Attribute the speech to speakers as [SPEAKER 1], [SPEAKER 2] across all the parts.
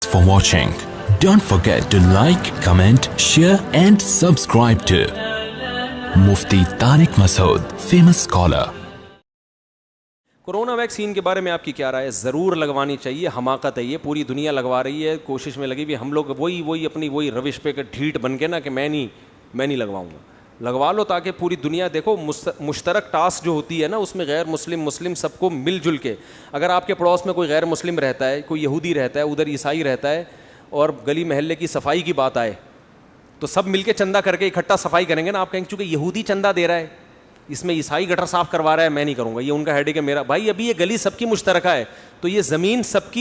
[SPEAKER 1] for watching. Don't forget to like, comment, share and subscribe to Mufti Tariq Masood, famous scholar.
[SPEAKER 2] Corona vaccine کے بارے میں آپ کی کیا رائے ہے؟ ضرور لگوانی چاہیے. حماقت ہے یہ, پوری دنیا لگوا رہی ہے, کوشش میں لگی ہوئی. ہم لوگ وہی اپنی روش پہ ڈھیٹ بن کے نا کہ میں نہیں لگواؤں گا. لگوا لو تاکہ پوری دنیا دیکھو. مشترک ٹاسک جو ہوتی ہے نا, اس میں غیر مسلم سب کو مل جل کے, اگر آپ کے پڑوس میں کوئی غیر مسلم رہتا ہے, کوئی یہودی رہتا ہے, ادھر عیسائی رہتا ہے, اور گلی محلے کی صفائی کی بات آئے تو سب مل کے چندہ کر کے اکٹھا صفائی کریں گے نا. آپ کہیں چونکہ یہودی چندہ دے رہا ہے, اس میں عیسائی گٹر صاف کروا رہا ہے, میں نہیں کروں گا, یہ ان کا ہیڈیک ہے. میرا بھائی ابھی یہ گلی سب کی مشترکہ ہے, تو یہ زمین سب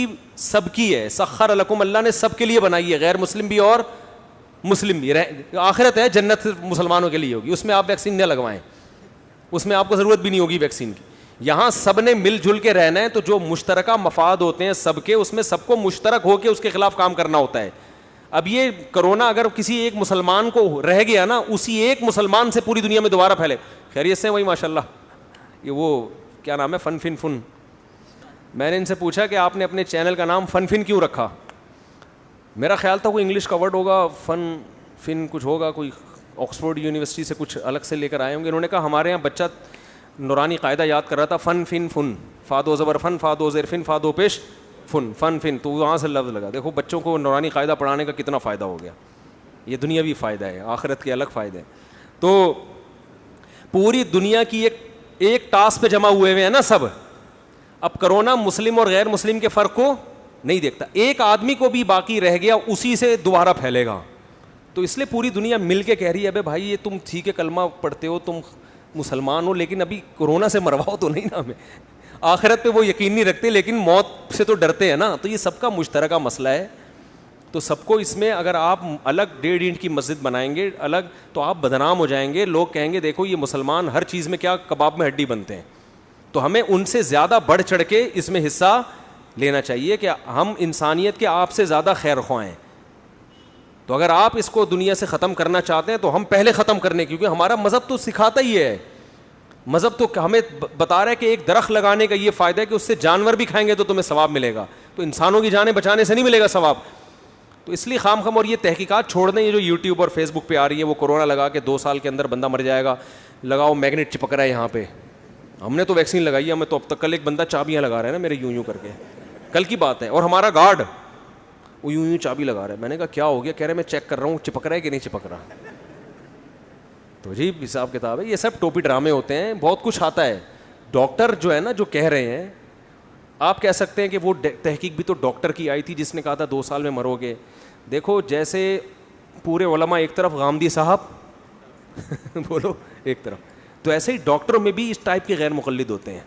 [SPEAKER 2] کی ہے. سخر لکم, اللہ نے سب کے لیے بنائی ہے, غیر مسلم بھی اور مسلم بھی. آخرت ہے, جنت مسلمانوں کے لیے ہوگی, اس میں آپ ویکسین نہ لگوائیں, اس میں آپ کو ضرورت بھی نہیں ہوگی ویکسین کی. یہاں سب نے مل جل کے رہنا ہے, تو جو مشترکہ مفاد ہوتے ہیں سب کے, اس میں سب کو مشترک ہو کے اس کے خلاف کام کرنا ہوتا ہے. اب یہ کرونا اگر کسی ایک مسلمان کو رہ گیا نا, اسی ایک مسلمان سے پوری دنیا میں دوبارہ پھیلے. خیریت سے وہی ماشاء اللہ, یہ وہ کیا نام ہے, فن. میں نے ان سے پوچھا کہ آپ نے اپنے چینل کا نام فن کیوں رکھا؟ میرا خیال تھا کوئی انگلش کا ورڈ ہوگا, فن کچھ ہوگا, کوئی آکسفورڈ یونیورسٹی سے کچھ الگ سے لے کر آئے ہوں گے. انہوں نے کہا ہمارے یہاں بچہ نورانی قاعدہ یاد کر رہا تھا, فن, فادو زبر فن, فادو زیر فن, فادو پیش فن, تو وہاں سے لفظ لگا. دیکھو بچوں کو نورانی قاعدہ پڑھانے کا کتنا فائدہ ہو گیا. یہ دنیاوی فائدہ ہے, آخرت کے الگ فائدے ہیں. تو پوری دنیا کی ایک ٹاسک پہ جمع ہوئے ہیں نا سب. اب کرونا مسلم اور غیر مسلم کے فرق کو نہیں دیکھتا. ایک آدمی کو بھی باقی رہ گیا, اسی سے دوبارہ پھیلے گا. تو اس لیے پوری دنیا مل کے کہہ رہی ہے, بھائی یہ تم ٹھیک ہے کلمہ پڑھتے ہو, تم مسلمان ہو, لیکن ابھی کورونا سے مرواؤ تو نہیں نا ہمیں. آخرت پہ وہ یقین نہیں رکھتے, لیکن موت سے تو ڈرتے ہیں نا. تو یہ سب کا مشترکہ مسئلہ ہے. تو سب کو اس میں, اگر آپ الگ 1.5 اینٹ کی مسجد بنائیں گے الگ, تو آپ بدنام ہو جائیں گے. لوگ کہیں گے دیکھو یہ مسلمان ہر چیز میں کیا کباب میں ہڈی بنتے ہیں. تو ہمیں ان سے زیادہ بڑھ چڑھ کے اس میں حصہ لینا چاہیے کہ ہم انسانیت کے آپ سے زیادہ خیر خواہ ہیں. تو اگر آپ اس کو دنیا سے ختم کرنا چاہتے ہیں تو ہم پہلے ختم کرنے, کیونکہ ہمارا مذہب تو سکھاتا ہی ہے. مذہب تو ہمیں بتا رہا ہے کہ ایک درخت لگانے کا یہ فائدہ ہے کہ اس سے جانور بھی کھائیں گے تو تمہیں ثواب ملے گا, تو انسانوں کی جانیں بچانے سے نہیں ملے گا ثواب. تو اس لیے خام اور یہ تحقیقات چھوڑ دیں, یہ جو یوٹیوب اور فیس بک پہ آ رہی ہے, وہ کورونا لگا کے 2 سال کے اندر بندہ مر جائے گا, لگاؤ میگنیٹ چپک رہا ہے یہاں پہ. ہم نے تو ویکسین لگائی ہے, ہمیں تو اب تک. کل ایک بندہ چابیاں لگا رہا ہے نا میرے یوں کر کے, کل کی بات ہے, اور ہمارا گارڈ وہ یوں چابی لگا رہا ہے. میں نے کہا کیا ہو گیا؟ کہہ رہے میں چیک کر رہا ہوں چپک رہا ہے کہ نہیں چپک رہا. تو جی حساب کتاب ہے, یہ سب ٹوپی ڈرامے ہوتے ہیں, بہت کچھ آتا ہے. ڈاکٹر جو ہے نا جو کہہ رہے ہیں, آپ کہہ سکتے ہیں کہ وہ تحقیق بھی تو ڈاکٹر کی آئی تھی جس نے کہا تھا 2 سال میں مرو گے. دیکھو جیسے پورے علماء ایک طرف, غامدی صاحب بولو ایک طرف, تو ایسے ہی ڈاکٹروں میں بھی اس ٹائپ کے غیر مقلد ہوتے ہیں,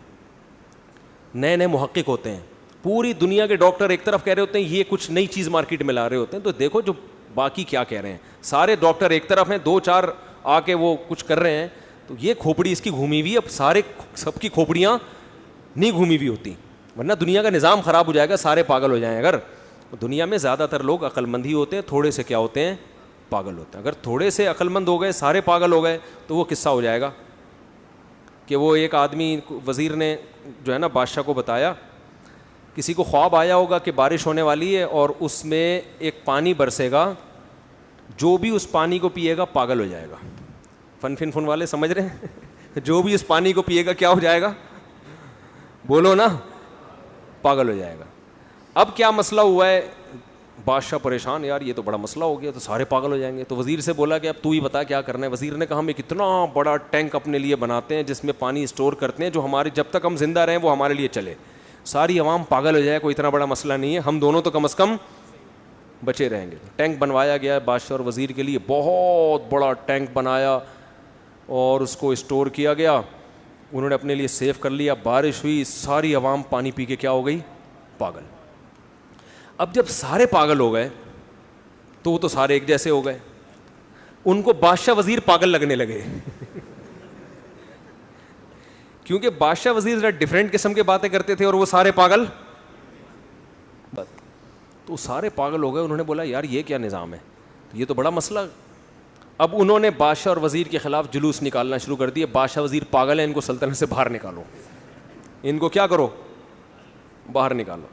[SPEAKER 2] نئے محقق ہوتے ہیں. پوری دنیا کے ڈاکٹر ایک طرف کہہ رہے ہوتے ہیں, یہ کچھ نئی چیز مارکیٹ میں لا رہے ہوتے ہیں. تو دیکھو جو باقی کیا کہہ رہے ہیں. سارے ڈاکٹر ایک طرف ہیں, 2-4 آ کے وہ کچھ کر رہے ہیں, تو یہ کھوپڑی اس کی گھومی ہوئی. اب سب کی کھوپڑیاں نہیں گھومی ہوئی ہوتی, ورنہ دنیا کا نظام خراب ہو جائے گا, سارے پاگل ہو جائیں. اگر دنیا میں زیادہ تر لوگ عقل مند ہی ہوتے ہیں, تھوڑے سے کیا ہوتے ہیں, پاگل ہوتے ہیں. اگر تھوڑے سے عقل مند ہو گئے, سارے پاگل ہو گئے, تو وہ قصہ ہو جائے گا کہ وہ ایک آدمی, وزیر نے جو ہے نا بادشاہ کو بتایا, کسی کو خواب آیا ہوگا کہ بارش ہونے والی ہے اور اس میں ایک پانی برسے گا, جو بھی اس پانی کو پیے گا پاگل ہو جائے گا. فن والے سمجھ رہے ہیں؟ جو بھی اس پانی کو پیے گا کیا ہو جائے گا؟ بولو نا, پاگل ہو جائے گا. اب کیا مسئلہ ہوا ہے, بادشاہ پریشان, یار یہ تو بڑا مسئلہ ہو گیا, تو سارے پاگل ہو جائیں گے. تو وزیر سے بولا کہ اب تو ہی بتا کیا کرنا ہے. وزیر نے کہا ہم ایک اتنا بڑا ٹینک اپنے لیے بناتے ہیں جس میں پانی اسٹور کرتے ہیں, جو ہمارے جب تک ہم زندہ رہیں وہ ہمارے لیے چلے. ساری عوام پاگل ہو جائے, کوئی اتنا بڑا مسئلہ نہیں ہے, ہم دونوں تو کم از کم بچے رہیں گے. ٹینک بنوایا گیا بادشاہ اور وزیر کے لیے, بہت بڑا ٹینک بنایا اور اس کو اسٹور کیا گیا. انہوں نے اپنے لیے سیو کر لیا. بارش ہوئی, ساری عوام پانی پی کے کیا ہو گئی, پاگل. اب جب سارے پاگل ہو گئے تو وہ تو سارے ایک جیسے ہو گئے, ان کو بادشاہ وزیر پاگل لگنے لگے کیونکہ بادشاہ وزیر ذرا ڈفرینٹ قسم کے باتیں کرتے تھے اور وہ سارے پاگل. تو سارے پاگل ہو گئے. انہوں نے بولا یار یہ کیا نظام ہے, یہ تو بڑا مسئلہ. اب انہوں نے بادشاہ اور وزیر کے خلاف جلوس نکالنا شروع کر دیے. بادشاہ وزیر پاگل ہیں, ان کو سلطنت سے باہر نکالو, ان کو کیا کرو, باہر نکالو.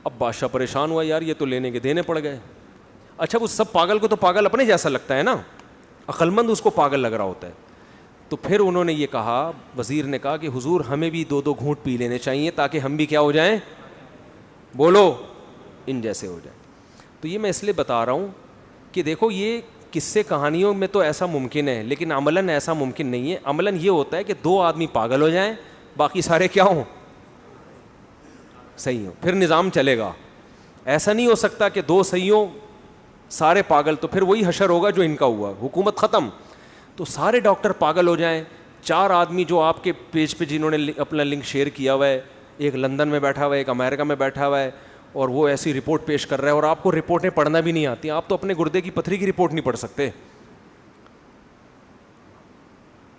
[SPEAKER 2] اب بادشاہ پریشان ہوا، یار یہ تو لینے کے دینے پڑ گئے. اچھا وہ سب پاگل کو تو پاگل اپنے جیسا لگتا ہے نا, عقل مند اس کو پاگل لگ رہا ہوتا ہے. تو پھر انہوں نے یہ کہا, وزیر نے کہا کہ حضور ہمیں بھی 2 گھونٹ پی لینے چاہیے تاکہ ہم بھی کیا ہو جائیں, بولو, ان جیسے ہو جائیں. تو یہ میں اس لیے بتا رہا ہوں کہ دیکھو یہ قصے کہانیوں میں تو ایسا ممکن ہے, لیکن عملاً ایسا ممکن نہیں ہے. عملاً یہ ہوتا ہے کہ 2 آدمی پاگل ہو جائیں, باقی سارے کیا ہوں, صحیح ہوں, پھر نظام چلے گا. ایسا نہیں ہو سکتا کہ 2 صحیح ہوں سارے پاگل, تو پھر وہی حشر ہوگا جو ان کا ہوا, حکومت ختم. تو سارے ڈاکٹر پاگل ہو جائیں. 4 آدمی جو آپ کے پیج پہ جنہوں نے اپنا لنک شیئر کیا ہوا ہے, ایک لندن میں بیٹھا ہوا ہے, ایک امریکہ میں بیٹھا ہوا ہے, اور وہ ایسی رپورٹ پیش کر رہا ہے, اور آپ کو رپورٹیں پڑھنا بھی نہیں آتی, آپ تو اپنے گردے کی پتھری کی رپورٹ نہیں پڑھ سکتے.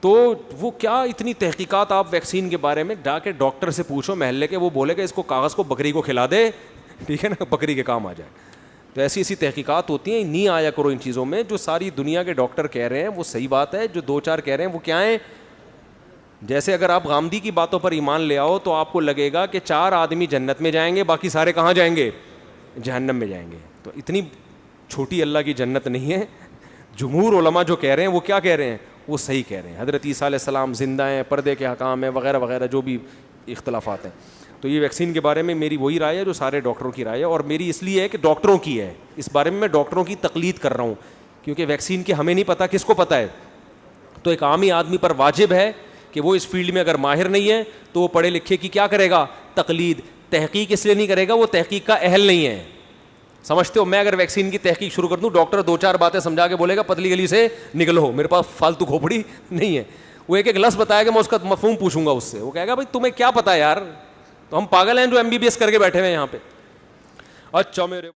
[SPEAKER 2] تو وہ کیا اتنی تحقیقات آپ ویکسین کے بارے میں جا کے ڈاکٹر سے پوچھو محلے کے, وہ بولے گا اس کو کاغذ کو بکری کو کھلا دے, ٹھیک ہے نا, بکری کے کام آ جائے. تو ایسی تحقیقات ہوتی ہیں, نہیں آیا کرو ان چیزوں میں. جو ساری دنیا کے ڈاکٹر کہہ رہے ہیں وہ صحیح بات ہے, جو 2-4 کہہ رہے ہیں وہ کیا ہیں. جیسے اگر آپ غامدی کی باتوں پر ایمان لے آؤ تو آپ کو لگے گا کہ 4 آدمی جنت میں جائیں گے, باقی سارے کہاں جائیں گے, جہنم میں جائیں گے. تو اتنی چھوٹی اللہ کی جنت نہیں ہے. جمہور علماء جو کہہ رہے ہیں وہ کیا کہہ رہے ہیں, وہ صحیح کہہ رہے ہیں. حضرت عیسیٰ علیہ السلام زندہ ہیں, پردے کے حکام ہیں, وغیرہ وغیرہ جو بھی اختلافات ہیں. تو یہ ویکسین کے بارے میں میری وہی رائے ہے جو سارے ڈاکٹروں کی رائے ہے, اور میری اس لیے ہے کہ ڈاکٹروں کی ہے. اس بارے میں ڈاکٹروں کی تقلید کر رہا ہوں, کیونکہ ویکسین کی ہمیں نہیں پتہ, کس کو پتہ ہے. تو ایک عامی آدمی پر واجب ہے کہ وہ اس فیلڈ میں اگر ماہر نہیں ہے تو وہ پڑھے لکھے کی کیا کرے گا, تقلید. تحقیق اس لیے نہیں کرے گا, وہ تحقیق کا اہل نہیں ہے. سمجھتے ہو, میں اگر ویکسین کی تحقیق شروع کر دوں, ڈاکٹر 2-4 باتیں سمجھا کے بولے گا پتلی گلی سے نکلو, میرے پاس فالتو کھوپڑی نہیں ہے. وہ ایک لفظ بتائے گا, میں اس کا مفہوم پوچھوں گا اس سے, وہ کہے گا بھائی تمہیں کیا پتا ہے یار, تو ہم پاگل ہیں جو MBBS کر کے بیٹھے ہوئے ہیں یہاں پہ. اچھا میرے